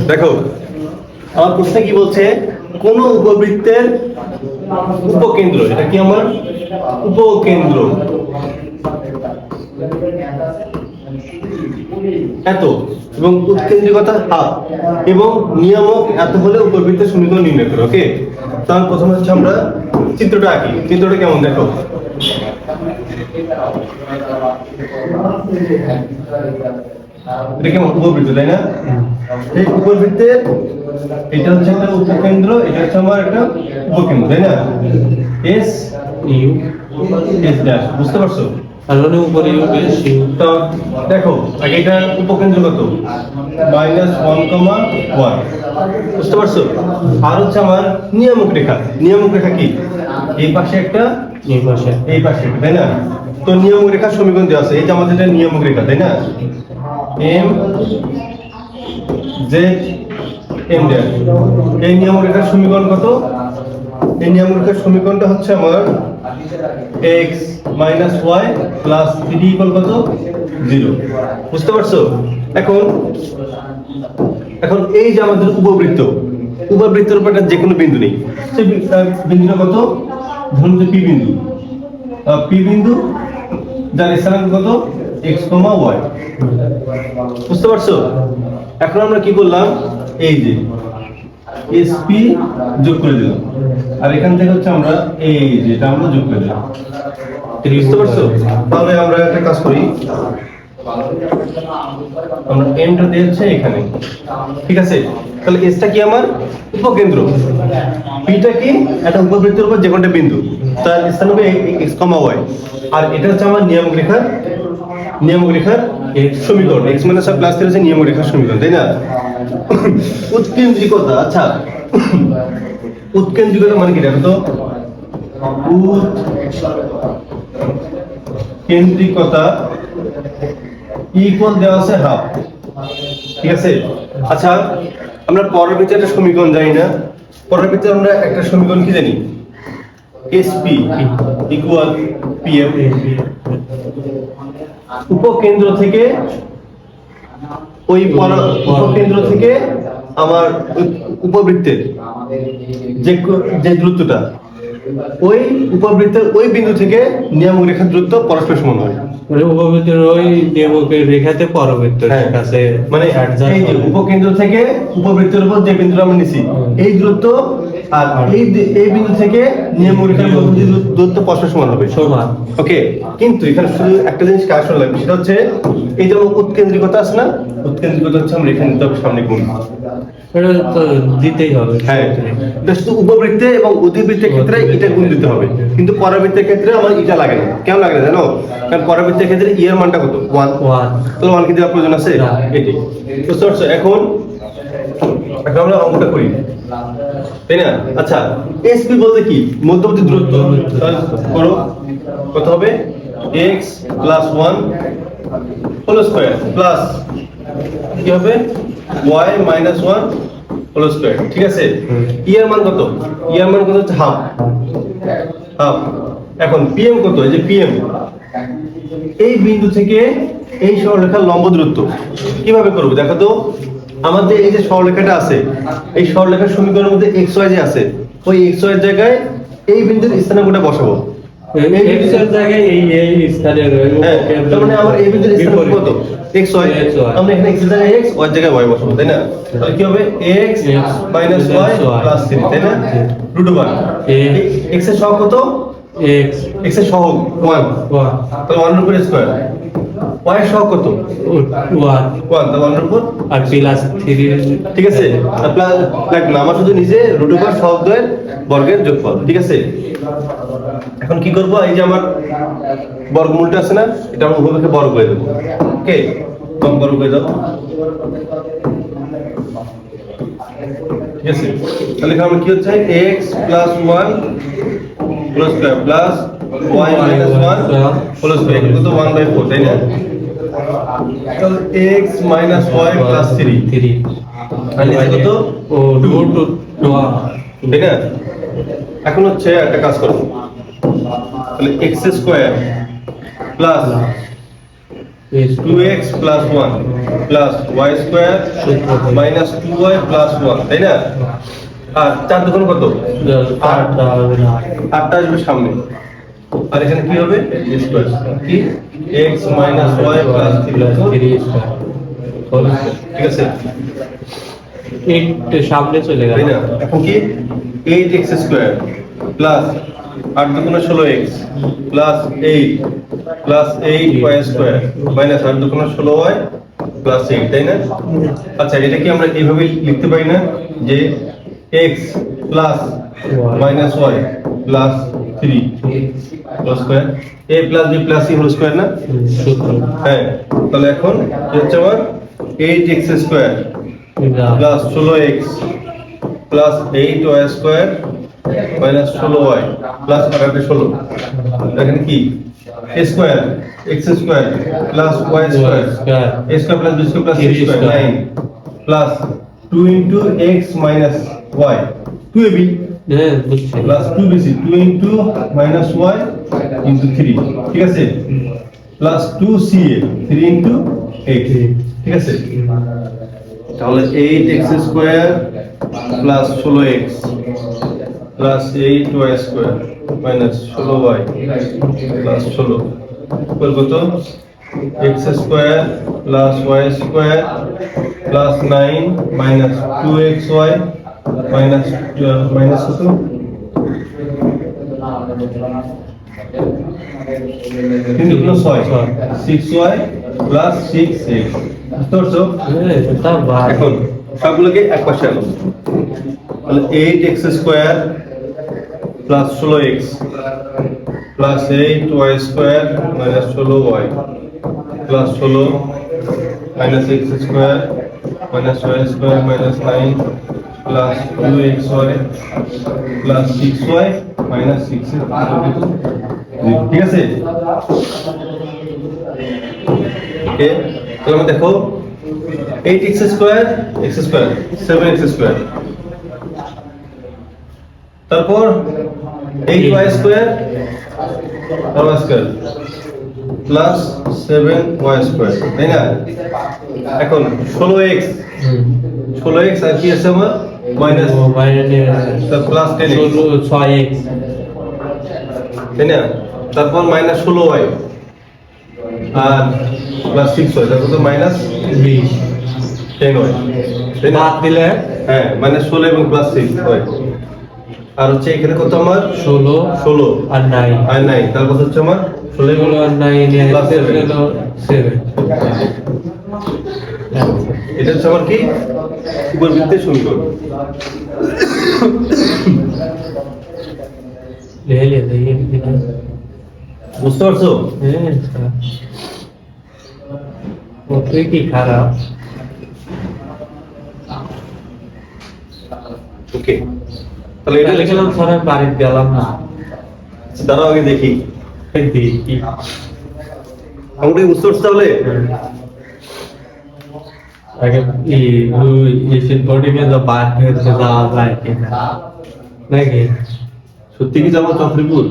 দেখো আমার প্রশ্নে কি বলছে, কোন উপবৃত্তের উপকেন্দ্র, এটা কি আমার উপকেন্দ্র এত এবং উৎকেন্দ্রিকতা হাফ এবং নিয়ামক এত হলে উপবৃত্তের সমীকরণ নির্ণয় করো। ওকে, তাহলে প্রথমে হচ্ছে আমরা চিত্রটা আঁকি। চিত্রটা কেমন দেখো, এটা কেমন উপবৃত্ত, তাই না? এই উপবৃত্তের এটা হচ্ছে একটা উপকেন্দ্র, এটা হচ্ছে আমার একটা উপকেন্দ্র, তাই না? এস ইউ এস ড্যাশ, বুঝতে পারছো? তাহলে উপরে ইউ বেশ ইউ। তো দেখো আগে এটা উপকেন্দ্র কত, -1,1, বুঝতে পারছো? আর হচ্ছে আমার নিয়ামক রেখা। নিয়ামক রেখা কি, এই পাশে একটা এই পাশে এই পাশে, তাই না? তো নিয়ামক রেখার সমীকরণ দেওয়া আছে, এই যে আমাদের এটা নিয়ামক রেখা, তাই না? এম জেড এম ড্যাশ, এই নিয়ামক রেখার সমীকরণ কত? এই নিয়ামক রেখার সমীকরণটা হচ্ছে আমার x - y + 3 = কত, 0, বুঝতে পারছো? এখন এখন এই যে আমাদের উপবৃত্ত, উপবৃত্তের উপর একটা যে কোনো বিন্দু নেই, সেই বিন্দুটা কত, ধরুন যে পি বিন্দু, পি বিন্দু যার স্থানাঙ্ক কত, x, y, বুঝতে পারছো? এখন আমরা কি করলাম, এই যে SP যোগ করে দিলাম, আর এখান থেকে হচ্ছে আমরা এই যেটা আমরা যোগ করে দিলাম, বুঝতে পারছো? তাহলে আমরা একটা কাজ করি, আমরা এমটা দিয়েছে এখানে, ঠিক আছে? তাহলে এসটা কি আমার উপকেন্দ্র, পিটা কি একটা উপবৃত্তের উপর যে কোনটা বিন্দু, তার স্থান হবে x, y, আর এটা হচ্ছে আমার নিয়ামক রেখার সমীকরণ, x - y + 3 হচ্ছে নিয়ামক রেখার সমীকরণ, তাই না? উৎকেন্দ্রিকতা, আচ্ছা উৎকেন্দ্রিকতা মানে কি দেখো তো, উৎকেন্দ্রিকতা ইকুয়াল দেওয়া আছে হাফ, ঠিক আছে? আচ্ছা আমরা পরবর্তীতে একটা সমীকরণ জানি না, পরবর্তীতে আমরা একটা সমীকরণ কি জানি, SP = PM। উপকেন্দ্র থেকে ওই উপকেন্দ্র থেকে আমার উপবৃত্তের যে দূরত্বটা, ওই উপবৃত্তের ওই বিন্দু থেকে নিয়ামক রেখার দূরত্ব পরস্পর সমান হয়। মানে উপবৃত্তের ওই নিয়ামক রেখাতে পরবৃত্তের কাছে, মানে এই যে উপকেন্দ্র থেকে উপবৃত্তের উপর যে বিন্দুটা আমরা নিছি, এই দূরত্ব আর এই বিন্দু থেকে নিয়ামক রেখার মধ্যে দূরত্ব পরস্পর সমান হবে, সমান। ওকে, কিন্তু এখানে শুধু একটা জিনিস কাজ করা লাগবে, সেটা হচ্ছে এই যে উৎকেন্দ্রিকতা আছে না, উৎকেন্দ্রিকতা হচ্ছে আমরা এখানে নিতে হবে সামনে গুণ, এটা তো দিতেই হবে। হ্যাঁ, এটা শুধু উপবৃত্তে এবং অধিবৃত্তের ক্ষেত্রে এটা গুণ দিতে হবে, কিন্তু পরাবৃত্তের ক্ষেত্রে আমার এটা লাগে না। কেন লাগে না জানো? কারণ পরাবৃত্তের ক্ষেত্রে ই এর মানটা কত, 1, তাহলে 1 কি দেওয়ার প্রয়োজন আছে? এটি বুঝতে পারছো? এখন আমরা অঙ্কটা করি, তাই না? আচ্ছা এসপি বলতে কি, মধ্যবর্তী দূরত্ব, তাহলে করো, কত হবে, x + 1 হোল স্কয়ার প্লাস কি হবে, y - 1 হোল স্কয়ার, ঠিক আছে? ই এর মান কত, ই এর মান কত হচ্ছে হাফ। এখন পিএম কত, এই যে পিএম এই বিন্দু থেকে এই সরলরেখার লম্ব দূরত্ব কিভাবে করব দেখো তো। আমাদের এই যে সরলরেখাটা আছে, এই সরলরেখার সমীকরণের মধ্যে xy যে আছে, ওই xy এর জায়গায় এই বিন্দুর স্থানাঙ্কটা বসাবো, x এর জায়গায় এই স্থানে রয়েছে। হ্যাঁ, তার মানে আমার এই বিন্দুর স্থানাঙ্ক কত, xy, আমরা এখানে x এর জায়গায় x, y এর জায়গায় y বসাবো, তাই না? তাহলে কি হবে, x - y + 3, তাই না? √1, x এর সহগ কত, x এর সহগ 1, তাহলে 1 / স্কয়ার, y এর সহগ কত, 1, তাহলে 1 আর +3, ঠিক আছে? প্লাস লাগবে না, আমার শুধু নিজে √1 সহগদ্বয়ের বর্গের যোগফল, ঠিক আছে? এখন কি করব, এই যে আমার বর্গমূলটা আছে না, এটা আমরা উভয়কে বর্গ করে দেব, ওকে, কম বর্গ করে দাও, ঠিক আছে? তাহলে এখানে আমার কি হচ্ছে, x + 1 whole square plus y - 1 whole square কত, 1/4, তাই না? তাহলে x - y + 3 আর নিচে কত, ও √2, তাই না? এখন হচ্ছে একটা কাজ করব, তাহলে x² plus 2x plus 1 plus y square minus 2y plus 1, তাই না? আর 4 দুগুণ কত? 8টা আসবে সামনে, আর এখানে কি হবে? স্কয়ার কি x minus y plus 3 square, ঠিক আছে? 8 সামনে চলে গেল, তাই না? এখন কি 8x স্কয়ার প্লাস 8 দুগুণে 16x plus 8 plus 8y square minus 8 দুগুণে 16y প্লাস 8, তাই না? আচ্ছা, এটা কি আমরা এইভাবে লিখতে পারি না যে x plus minus y plus 3 whole square, a plus b plus c whole square না? হ্যাঁ, তাহলে এখন কি হচ্ছে আমার 8x square plus 16x plus 8y square minus 16y plus 16, এখানে কি a square x square plus y square a square plus b square plus c square 9 plus 2 into x minus y 2ab plus 2bc 2 into minus y into 3, ঠিক আছে? Plus 2ca 3 into x, ঠিক আছে? তাহলে 8x square plus 16x plus 8y square minus 16y plus 16 কত? x square plus y square plus 9 minus 2xy minus minus কত? 3 দুগুণ 6 6y plus 6x, বুঝতে পারছো? এখন সবগুলোকে এক পাশে আনো, তাহলে 8x square plus 16x plus 8y square minus 16y plus 16 minus x square minus y square minus 9 plus 2xy plus 6y minus 6, ঠিক আছে? ওকে, তাহলে আমরা দেখো 8x square x square 7x square, তারপর 8y square y square plus 7y square, তাই না? এখন 16x আর কি আছে আমার মাইনাস প্লাস 10x 6x, তাই না? তারপর মাইনাস 16y আর প্লাস 6y, তারপর তো মাইনাস 10y, তাই না? বাদ দিলে হ্যাঁ, মাইনাস 16 এবং প্লাস 6y, আর হচ্ছে এখানে কত আমার 16 আর 9 আর 9, তারপর হচ্ছে আমার 16 আর 9 প্লাস 7, 7। এটা হচ্ছে আমার কি উপবৃত্তের সমীকরণ। বুঝতে পারছো? তুই কি খারাপ? ওকে, তাহলে এটা লিখলাম স্যার, আমি বাড়িতে গেলাম না, দাঁড়াও আগে দেখি দেখি আমাকে বুঝতে পারছো? তাহলে আগে এশিয়ান বোর্ডিংয়ে যা বাদ হয়েছে যাওয়া যায় কিনা নাকি? সত্যি কি যাবো চক্রীপুর?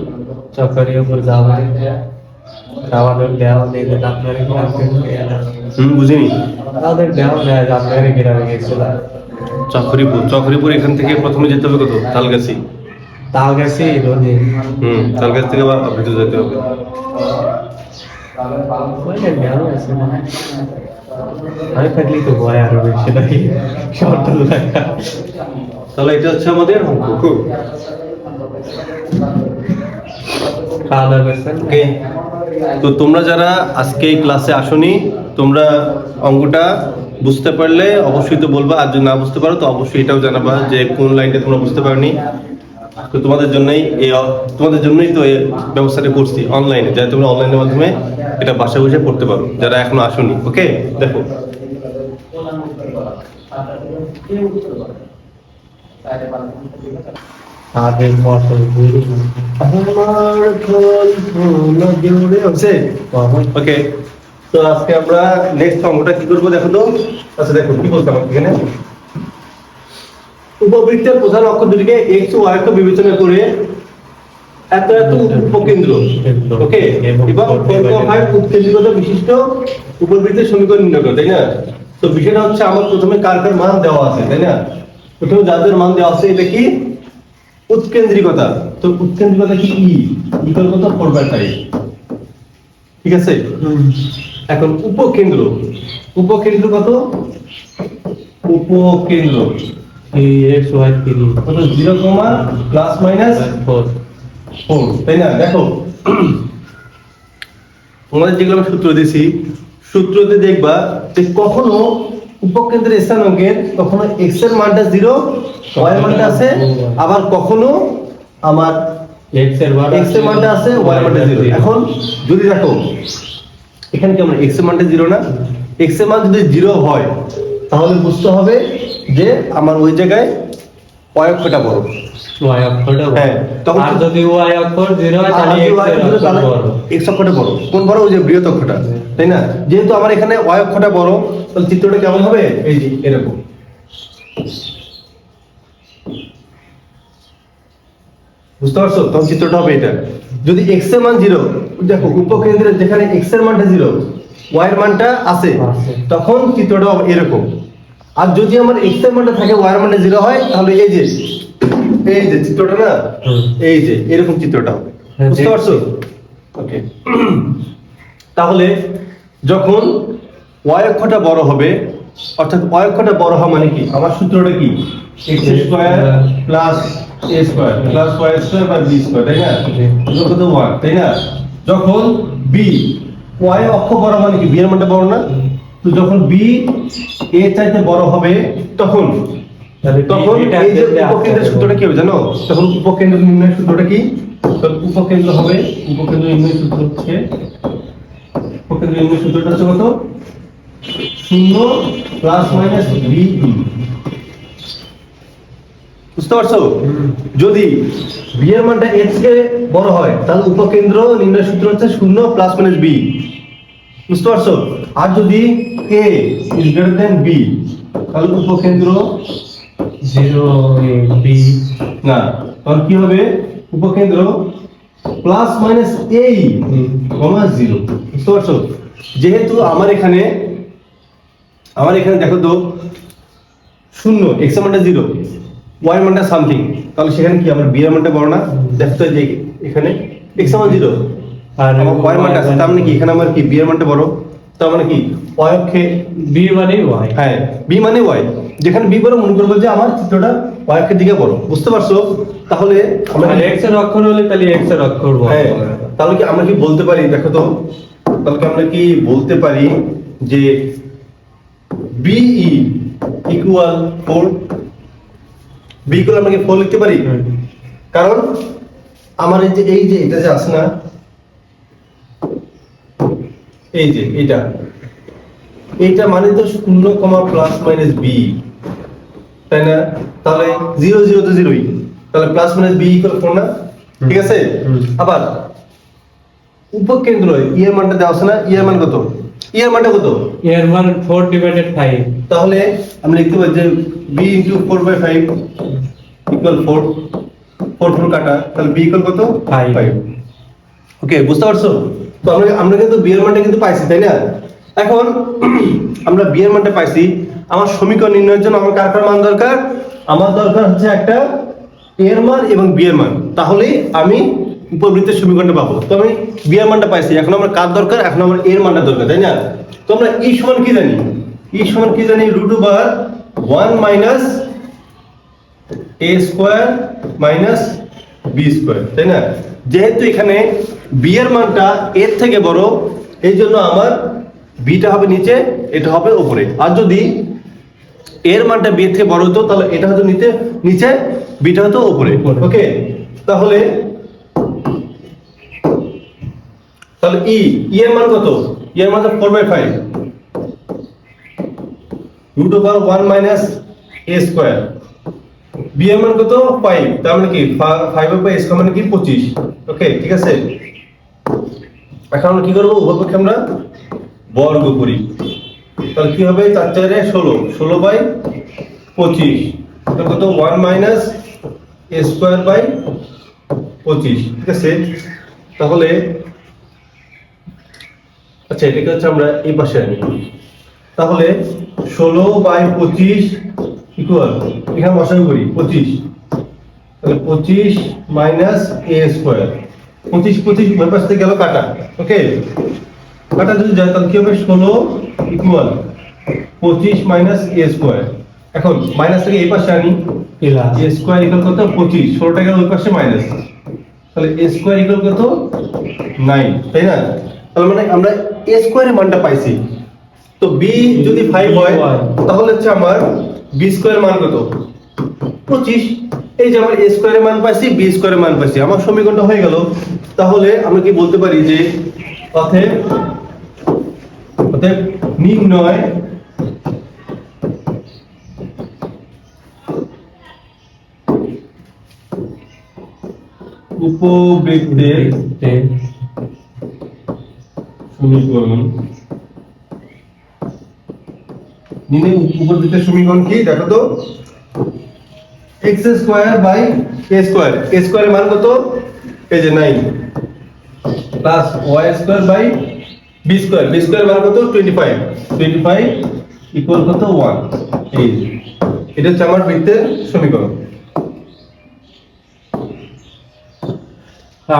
চক্করের উপর যাওয়া আমাদের দেওয়া নেই, আপনার বুঝিনি। আমাদের দেওয়া নেয়, আপনার গ্রামে গেছিলাম চক্রীপুর এখান থেকে প্রথমে যেতে হবে কত? তালগাছি। তালগাছি রোদে, তালগাছি থেকে আবার ভিতরে যেতে হবে। আমি থাকলেই তো ভয় আরো বেশি নাকি শর্ত লাগা। তাহলে এটা হচ্ছে আমাদের অঙ্ক। খাওয়া দাওয়া করছেন? ওকে, তো তোমরা যারা আজকে এই ক্লাসে আসনি, তোমরা অঙ্কটা বুঝতে পারলে অবশ্যই তো বলবা, আর যদি না বুঝতে পারো তো অবশ্যই এটাও জানাবা যে কোন লাইনটা তোমরা বুঝতে পারোনি। তো তোমাদের জন্যই তো এই ব্যবস্থাটা করছি অনলাইনে, যাতে তোমরা অনলাইনের মাধ্যমে এটা বাসায় বসে পড়তে পারো যারা এখনো আসনি। ওকে, দেখো আগের মতো গুরু ওকে, তো আজকে আমরা নেক্সট অঙ্কটা কি করবো দেখো তো। আচ্ছা দেখো কি বলতাম এখানে, উপবৃত্তের প্রধান অক্ষ দুটিকে x ও y অক্ষ বিবেচনা করে এত এত উপকেন্দ্র, ওকে, এবং 4,5 উৎকেন্দ্রিকতা বিশিষ্ট উপবৃত্তের সমীকরণ নির্ণয় করো, তাই না? তো বিষয়টা হচ্ছে আমার প্রথমে কার কার মান দেওয়া আছে, তাই না? প্রথমে যাদের মান দেওয়া আছে এটা কি উৎকেন্দ্রিকতা। তো উৎকেন্দ্রিকতা কি ইকুয়াল কত 4/5, ঠিক আছে? এখন উপকেন্দ্র, উপকেন্দ্র কত? উপকেন্দ্র 3x/3 কত 0, প্লাস মাইনাস 4 4, তাই না? দেখো তোমাদের যেগুলো আমি সূত্র দিয়েছি, সূত্রতে দেখবা যে কখনো উপকেন্দ্রের স্থানাঙ্কের কখনো x এর মানটা 0, y এর মানটা আছে, আবার কখনো আমার x এর মানটা আছে, y এর মানটা 0। এখন যদি দেখো এখানে কেমন x এর মানটা 0 না, x এর মান যদি 0 হয় তাহলে বুঝতে হবে যে আমার ওই জায়গায় y অক্ষটা বড়। y অক্ষরটা বড়। হ্যাঁ, তখন আর যদি y অক্ষর 0 হয় তাহলে x এর অক্ষর বড়। x অক্ষটা বড়। কোন বড়? ওই যে বৃহৎ অক্ষটা, তাই না? যেহেতু আমার এখানে y অক্ষটা বড়, তাহলে চিত্রটা কেমন হবে? এই যে এরকম। বুঝতে পারছো? তখন চিত্রটা হবে এটা। যদি x এর মান 0, দেখো উপকেন্দ্রের যেখানে x এর মানটা 0, y এর মানটা আছে, তখন চিত্রটা হবে এরকম। আর যদি আমার x এর মানটা থাকে, y এর মানটা 0 হয়, তাহলে এই যে চিত্রটা না, এই যে এরকম চিত্রটা হবে। বুঝতে পারছো? ওকে। তাহলে যখন y অক্ষটা বড় হবে, অর্থাৎ y অক্ষটা বড় হওয়া মানে কি? আমার সূত্রটা কি? x² plus a square plus y square by b square, তাই না? যোগ কত 1, তাই না? যখন b y অক্ষ বড় মানে কি? b এর মানটা বড় না? তো যখন b a চাইতে বড় হবে তখন এই যে উপকেন্দ্রের সূত্রটা কি হবে জানো? তখন উপকেন্দ্র নির্ণয়ের সূত্রটা কি? তখন উপকেন্দ্র হবে, উপকেন্দ্র নির্ণয়ের সূত্র হচ্ছে, উপকেন্দ্র নির্ণয়ের সূত্রটা হচ্ছে কত? 0 প্লাস মাইনাস b e। বুঝতে পারছো? যদি b এর মানটা a থেকে বড় হয় তাহলে উপকেন্দ্র নির্ণয়ের সূত্র হচ্ছে 0 প্লাস মাইনাস b। বুঝতে পারছো? আর যদি a is greater than b তাহলে উপকেন্দ্র 0 b না, তাহলে কি হবে? উপকেন্দ্র প্লাস মাইনাস a কমা 0। বুঝতে পারছো? যেহেতু আমার এখানে দেখো তো 0, x এর মানটা 0, y এর মানটা সামথিং, তাহলে সেখানে কি আমার b এর মানটা বড় না? দেখো যে এখানে x এর মান 0 আর আমার y এর মানটা আছে, তার মানে কি এখানে আমার কি b এর মানটা বড়, তার মানে কি y অক্ষে b মানে y, হ্যাঁ b মানে y, যেখানে b বড় মনে করবো যে আমার চিত্রটা y অক্ষের দিকে বড়। বুঝতে পারছো? তাহলে আমরা আর x এর অক্ষর হলে তাহলে x এর অক্ষর বড়। হ্যাঁ, তাহলে কি আমরা কি বলতে পারি? দেখো তো, তাহলে কি আমরা কি বলতে পারি যে BE ইকুয়াল 4? B ইকুয়াল আমরা কি 4 লিখতে পারি? কারণ আমার এই যে এটা যে আছে না, এই যে এইটা মানে তো 0, প্লাস মাইনাস b, তাই না? তাহলে 0 0 তো 0ই, তাহলে প্লাস মাইনাস b ইকুয়াল 4 না? ঠিক আছে? আবার উপকেন্দ্র e এর মানটা দেওয়া আছে না, e এর মান কত? e এর মানটা কত? এর মান 4/5। তাহলে আমরা লিখতে পারি যে b * 4/5 ইকুয়াল 4, 4 কাটা, তাহলে b ইকুয়াল কত? 5। ওকে, বুঝতে পারছো? তো আমরা কিন্তু b এর মানটা কিন্তু পাইছি, তাই না? এখন আমরা b এর মানটা পাইছি, আমার সমীকরণ নির্ণয়ের জন্য আমার কার কার মান দরকার? আমার দরকার হচ্ছে একটা a এর মান এবং b এর মান, তাহলেই আমি উপবৃত্তের সমীকরণটা পাবো। তো আমি b এর মানটা পাইছি, এখন আমার কার দরকার? এখন আমার a এর মানটা দরকার, তাই না? তো আমরা e সমান কি জানি? e সমান কি জানি? √1 minus a square minus b square, তাই না? যেহেতু এখানে b এর মানটা a এর থেকে বড়, এই জন্য আমার b টা হবে নিচে, এটা হবে উপরে। আর যদি a এর মানটা b এর থেকে বড় হতো তাহলে এটা হতো নিচে, b টা হতো উপরে। ওকে, তাহলে e এর মান কত? e এর মান 4/5 √1 মাইনাস a স্কয়ার। b এর মান কত? 5, তার মানে কি 5/5 স্কয়ার মানে কি 25। ওকে, ঠিক আছে? এখন আমরা কি করব? উভয়পক্ষে আমরা বর্গ করি, তাহলে কি হবে? 4 4 16, 16/25 এটা কত? 1 মাইনাস a স্কয়ার বাই 25, ঠিক আছে? তাহলে আচ্ছা এটাকে হচ্ছে আমরা এই পাশে আনি। তাহলে 16/25 ইকুয়াল, এখানে বসাবো করি 25, তাহলে 25 মাইনাস a স্কয়ার। 25 ওই পাশ থেকে গেল কাটা, ওকে? কাটা যদি যায় তাহলে কি হবে? 16 ইকুয়াল 25 মাইনাস a স্কয়ার। এখন মাইনাস থেকে এই পাশে আনি, প্লাস a স্কয়ার ইকুয়াল কত? 25, 16 টাকা ওই পাশে মাইনাস, তাহলে a স্কয়ার ইকুয়াল কত? 9, তাই না? তাহলে মানে আমরা a স্কয়ারের মানটা পাইছি। তো b যদি 5 হয় তাহলে হচ্ছে আমার b স্কয়ার মান কত? 25। এই যে আমার a স্কয়ারের মান পাইছি, b স্কয়ারের মান পাইছি, আমার সমীকরণটা হয়ে গেল। তাহলে আমরা কি বলতে পারি যে অতএব নির্ণয় উপবৃত্তের সমীকরণ। উপবৃত্তের সমীকরণ কি দেখো তো? x square by a square. a স্কয়ারের মান কত? এই যে 9 plus y square by b square. b স্কয়ারের মান কত? 25। 25 ইকুয়াল কত? 1। এই এটা হচ্ছে আমার বৃত্তের সমীকরণ।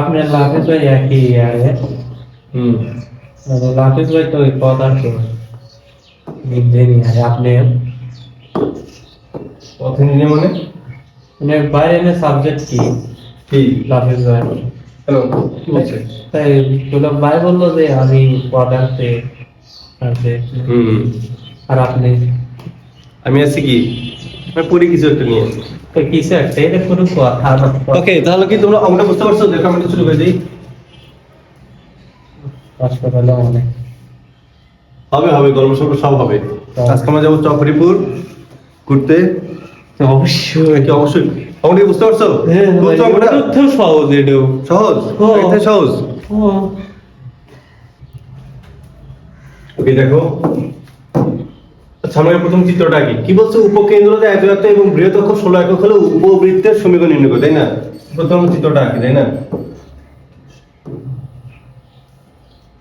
আপনার লাফিস ভাই একই আছে। লাফিস ভাই তো ওই পদার্থ ইঞ্জিনিয়ার, আপনি অর্থনীতি মানে মানে বাইরে সাবজেক্ট কি কি? লাফিস ভাই হ্যালো, কি বলছে? তাই গোলাপ ভাই বললো যে আমি পদার্থে আছে। আর আপনি? আমি আছি কি? আমি পড়ি কিছু একটা নিয়ে। তো কিছু একটা, এটা কোনো কথা না। ওকে, তাহলে কি তোমরা অঙ্কটা বুঝতে পারছো? দেখো আমরা শুরু করে দিই। কষ্ট পেলে অনেক হবে হবে, গল্প সব সব হবে। আজকে আমরা যাবো চকরিপুর ঘুরতে। অবশ্যই কি অবশ্যই অঙ্কটা বুঝতে পারছো? বুঝছো অঙ্কটা? তো সহজ, এটাও সহজ, এটা সহজ। ওকে দেখো, আচ্ছা আমরা প্রথম চিত্রটা কি কি বলছে? উপকেন্দ্রতে একজাত এবং বৃহৎ অক্ষ 16 একক হলে উপবৃত্তের সমীকরণ নির্ণয় করো, তাই না? প্রথম চিত্রটা কি, তাই না?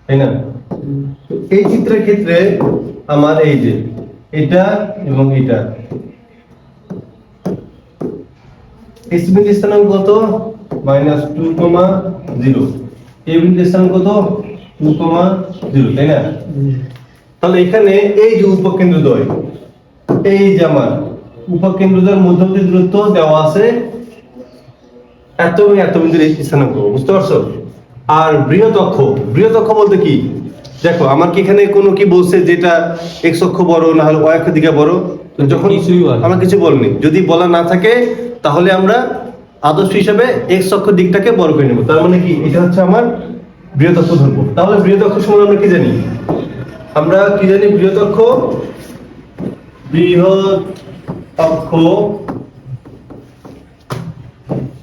তাই না? তো এই চিত্রের ক্ষেত্রে আমার এই যে এটা এবং এটা x বিন্দু স্থানাঙ্ক কত? -2,0। a বিন্দু স্থানাঙ্ক কত? 2,0, তাই না? তাহলে এখানে এই যে উপকেন্দ্রদ্বয়, এই যে আমার উপকেন্দ্রদ্বয়ের মধ্যবর্তী দূরত্ব দেওয়া আছে এত এবং এত বিন্দুর স্থানাঙ্ক, বুঝতে পারছো? আর বৃহৎ অক্ষ বলতে কি? দেখো আমার কি এখানে কোনো কি বলছে যেটা x অক্ষ বড় না হলে y অক্ষ দিকে বড়? তো যখন আমার কিছু বলনি, যদি বলা না থাকে তাহলে আমরা আদর্শ হিসাবে x অক্ষ দিকটাকে বড় করে নেব। তার মানে কি এটা হচ্ছে আমার বৃহৎ অক্ষ ধরবো। তাহলে বৃহৎ অক্ষ সমান আমরা কি জানি? আমরা কি জানি? বৃহৎ অক্ষ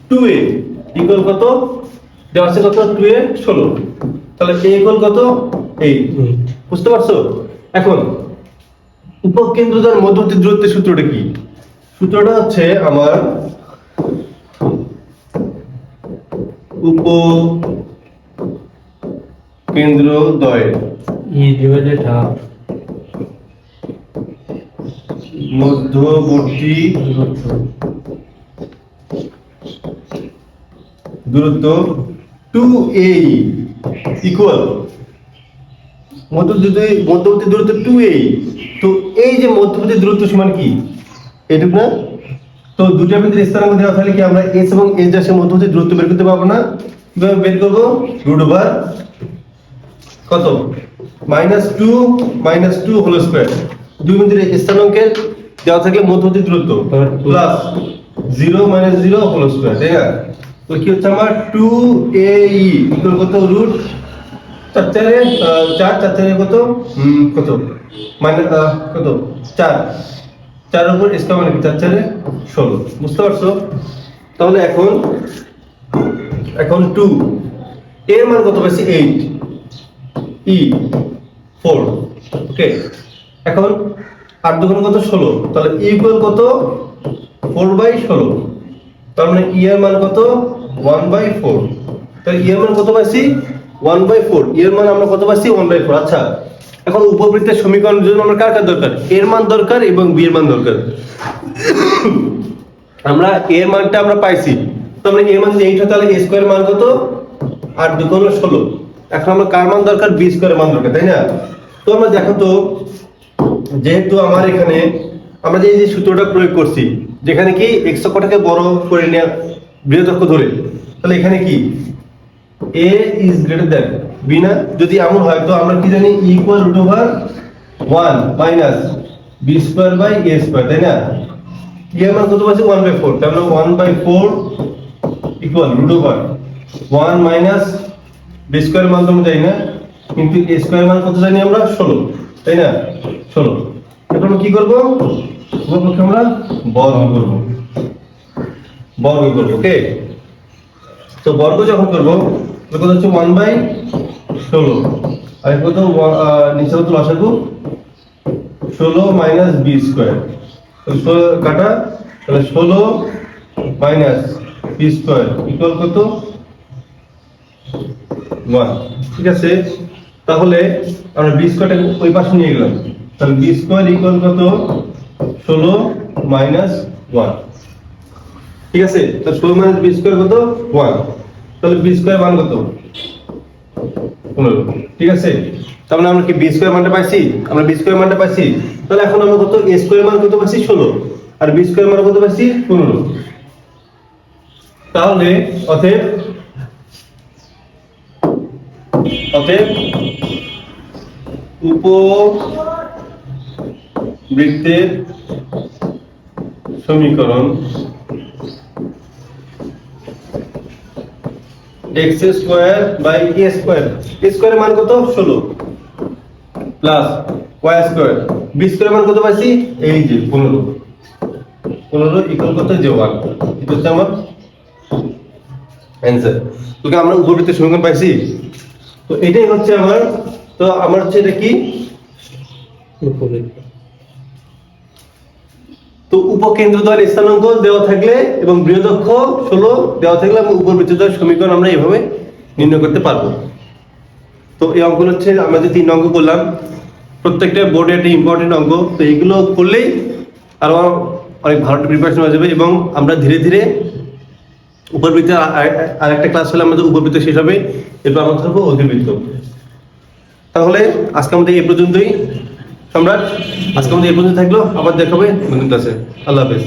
2a ইকুয়াল কত? দেওয়া আছে কত? 2a 16। তাহলে a ইকুয়াল কত? 8। বুঝতে পারছো? এখন উপকেন্দ্রদ্বয়ের মধ্যবর্তী দূরত্বের সূত্রটা কি? সূত্রটা হচ্ছে আমার উপকেন্দ্রদ্বয়ের মধ্যবর্তী দূরত্ব 2a ইকুয়াল মধ্যবর্তী দূরত্ব 2a। তো এই যে মধ্যবর্তী দূরত্ব সমান কি? এটুকু না? তো দুটো বিন্দুর স্থানাঙ্ক দেওয়া থাকলে কি আমরা s এবং s এর মধ্যবর্তী দূরত্ব বের করতে পারবো না? কিভাবে বের করব? √, কত? -2 হোল স্কয়ার। দুই বিন্দুর স্থানাঙ্কের দেওয়া থাকলে মধ্যবর্তী দূরত্ব প্লাস 0 - 0 হোল স্কয়ার, তাই না? তো কি হচ্ছে আমার 2ae ইকুয়াল কত? √4 কত? কত? কত? 4 4 এর উপর স্কয়ার মানে কি? 4 16। বুঝতে পারছো? তাহলে এখন 2 এর মান কত পাইছি? 8, e 4। ওকে, এখন 8 দুগুণ কত? 16। তাহলে e ইকুয়াল কত? 4/16। তার মানে e এর মান কত? 1/4। তাহলে এর মান কত পাইছি 1/4, এর মান আমরা কত পাইছি 1/4। আচ্ছা, এখন উপবৃত্তের সমীকরণের জন্য আমরা কার কার দরকার, এর মান দরকার এবং বি এর মান দরকার। আমরা এর মানটা আমরা পাইছি, তো আমরা এর মান যদি 8 হয় তাহলে a স্কয়ার মান কত 8 2 গুণ 16। এখন আমরা কার মান দরকার, বি স্কয়ার মান দরকার, তাই না? তো আমরা দেখো তো, যেহেতু আমার এখানে আমরা যে সূত্রটা প্রয়োগ করছি, যেখানে কি x অক্ষটাকে বড় করে নেওয়া বৃহৎ ধরে, তাহলে এখানে কি a is greater than b না? যদি এমন হয় তো আমরা কি জানি equal root over 1 minus b square by a square, তাই না? এর মান কত পাচ্ছি 1/4, তাহলে 1/4 equal root over 1 minus b square মান তো আমরা জানি না, কিন্তু a স্কয়ার মান কত জানি আমরা 16, তাই না? 16। এখন আমরা কি করব, উপপক্ষে আমরা বর্গ করব, ওকে? তো বর্গ যখন করব তখন হচ্ছে 1/16, আর কত নিচে কত লসাগু 16 মাইনাস b স্কয়ার, তো 16 কাটা, তাহলে 16 মাইনাস b স্কয়ার ইকুয়াল কত 1। ঠিক আছে, তাহলে আমরা b স্কয়ারটাকে ওই পাশে নিয়ে গেলাম, তাহলে b স্কয়ার ইকুয়াল কত 16 মাইনাস 1। ঠিক আছে, তো 16 মাইনাস b স্কয়ার কত 1, তাহলে b স্কয়ার মান কত 15। ঠিক আছে, তাহলে আমরা কি b স্কয়ার মানটা পাইছি, আমরা b স্কয়ার মানটা পাইছি, তাহলে এখন আমরা কত a স্কয়ার মান কত পাইছি 16, আর b স্কয়ার মান কত পাইছি 15। তাহলে অতএব উপবৃত্তের সমীকরণ x square by a square, a স্কয়ারের মান কত 16 প্লাস y স্কয়ার, b স্কয়ারের মান কত পাইছি এই যে 15 ইকুয়াল কত যে 1। এটা হচ্ছে আমার অ্যানসার। তো আমরা উপবৃত্তের সমীকরণ পাইছি, তো এটাই হচ্ছে আমার, তো আমার হচ্ছে এটা কি, তো উপকেন্দ্রদ্বয়ের স্থানাঙ্ক দেওয়া থাকলে এবং বৃহদক্ষ 16 দেওয়া থাকলে আমরা উপবৃত্তদ্বয়ের সমীকরণ আমরা এভাবে নির্ণয় করতে পারবো। তো এই অঙ্কগুলো হচ্ছে আমরা যে 3 অঙ্ক করলাম, প্রত্যেকটা বোর্ডে একটা ইম্পর্টেন্ট অঙ্ক, তো এগুলো করলেই আরো অনেক ভালো প্রিপারেশন হয়ে যাবে, এবং আমরা ধীরে ধীরে উপবৃত্তের আরেকটা ক্লাস হলে আমাদের উপবৃত্ত শেষ হবে, এরপর আমরা ধরবো অধিবৃত্ত। তাহলে আজকে আমাদের এই পর্যন্তই সম্রাট, আজকে আমাদের এই পর্যন্ত থাকলো, আবার দেখাবে নতুন ক্লাসে। আল্লাহ হাফেজ।